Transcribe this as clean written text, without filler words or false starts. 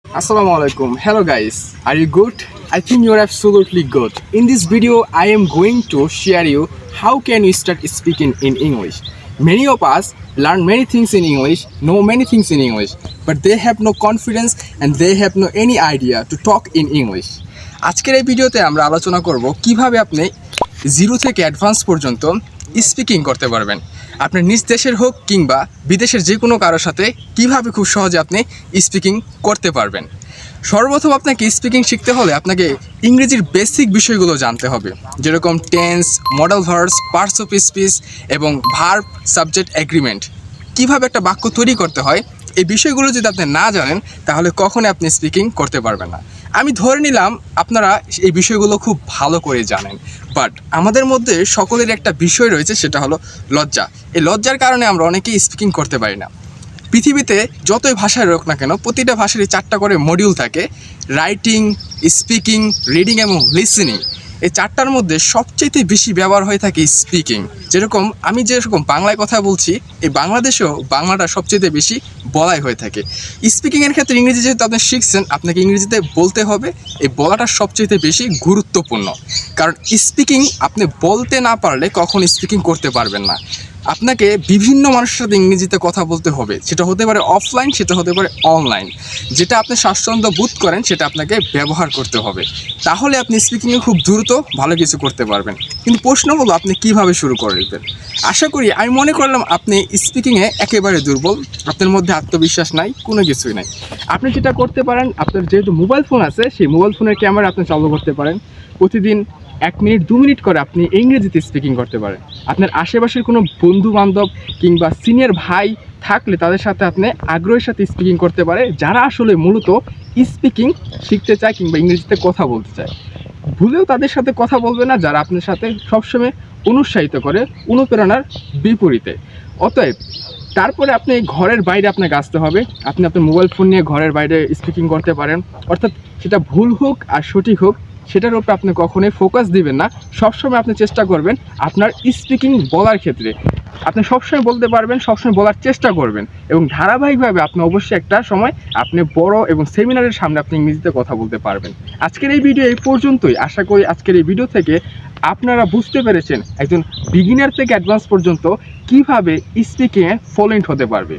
Assalamu alaikum. Hello guys. Are you good? I think you are absolutely good. In this video, I am going to share you how can you start speaking in English. Many of us learn many things in English, know many things in English, but they have no confidence and they have no any idea to talk in English. আজকের এই ভিডিওতে আমরা আলোচনা করব কিভাবে আপনি zero থেকে advance পর্যন্ত স্পিকিং করতে পারবেন। আপনার নিজ দেশের হোক কিংবা বিদেশের যে কোনো কারোর সাথে কিভাবে খুব সহজে আপনি স্পিকিং করতে পারবেন। সর্বপ্রথম আপনাকে স্পিকিং শিখতে হলে আপনাকে ইংরেজির বেসিক বিষয়গুলো জানতে হবে, যেরকম tense, model verbs, parts of speech এবং ভার্ব, সাবজেক্ট, এগ্রিমেন্ট। কিভাবে একটা বাক্য তৈরি করতে হয় এই বিষয়গুলো যদি আপনি না জানেন তাহলে কখনোই আপনি স্পিকিং করতে পারবেন না। আমি ধরে নিলাম আপনারা এই বিষয়গুলো খুব ভালো করে জানেন, বাট আমাদের মধ্যে সকলের একটা বিষয় রয়েছে, সেটা হলো লজ্জা। এই লজ্জার কারণে আমরা অনেকেই স্পিকিং করতে পারি না। পৃথিবীতে যতই ভাষায় হোক না কেন, প্রতিটা ভাষারই 4টা করে মডিউল থাকে: রাইটিং, স্পিকিং, রিডিং এবং লিসেনিং। এই 4টার মধ্যে সবচেয়ে বেশি ব্যবহার হয়ে থাকে স্পিকিং। আমি যেরকম বাংলায় কথা বলছি, এই বাংলাদেশেও বাংলাটা সবচেয়ে বেশি বলাই হয়ে থাকে। স্পিকিংয়ের ক্ষেত্রে ইংরেজি যেহেতু আপনি শিখছেন, আপনাকে ইংরেজিতে বলতে হবে। এই বলাটা সবচেয়ে বেশি গুরুত্বপূর্ণ, কারণ স্পিকিং আপনি বলতে না পারলে কখন স্পিকিং করতে পারবেন না। আপনাকে বিভিন্ন মানুষের সাথে ইংরেজিতে কথা বলতে হবে, সেটা হতে পারে অফলাইন, সেটা হতে পারে অনলাইন। যেটা আপনি স্বাচ্ছন্দ্য বোধ করেন সেটা আপনাকে ব্যবহার করতে হবে, তাহলে আপনি স্পিকিংয়ে খুব দ্রুত ভালো কিছু করতে পারবেন। কিন্তু প্রশ্ন হলো আপনি কিভাবে শুরু করবেন। আশা করি আমি মনে করলাম আপনি স্পিকিংয়ে একেবারে দুর্বল, আপনার মধ্যে আত্মবিশ্বাস নাই, কোনো কিছুই নাই। আপনি যেটা করতে পারেন, আপনার যেহেতু মোবাইল ফোন আছে, সেই মোবাইল ফোনের ক্যামেরা আপনি চালু করতে পারেন। প্রতিদিন 1 মিনিট 2 মিনিট করে আপনি ইংরেজিতে স্পিকিং করতে পারেন। আপনার আশেপাশের কোনো বন্ধু বান্ধব কিংবা সিনিয়র ভাই থাকলে তাদের সাথে আপনি আগ্রহের সাথে স্পিকিং করতে পারে, যারা আসলে মূলত স্পিকিং শিখতে চায় কিংবা ইংরেজিতে কথা বলতে চায়। ভুলেও তাদের সাথে কথা বলবে না যারা আপনার সাথে সবসময় অনুৎসাহিত করে, অনুপ্রেরণার বিপরীতে। অতএব তারপরে আপনি ঘরের বাইরে আপনাকে আসতে হবে। আপনি আপনার মোবাইল ফোন নিয়ে ঘরের বাইরে স্পিকিং করতে পারেন, অর্থাৎ সেটা ভুল হোক আর সঠিক হোক সেটার উপরে আপনি কখনোই ফোকাস দিবেন না। সবসময় আপনি চেষ্টা করবেন আপনার স্পিকিং বলার ক্ষেত্রে আপনি সবসময় বলতে পারবেন, সবসময় বলার চেষ্টা করবেন, এবং ধারাবাহিকভাবে আপনি অবশ্যই একটা সময় আপনি বড় এবং সেমিনারের সামনে আপনি ইংরেজিতে কথা বলতে পারবেন। আজকের এই ভিডিও এই পর্যন্তই। আশা করি আজকের এই ভিডিও থেকে আপনারা বুঝতে পেরেছেন একজন বিগিনার থেকে অ্যাডভান্স পর্যন্ত কীভাবে স্পিকিংয়ে ফ্লুয়েন্ট হতে পারবে।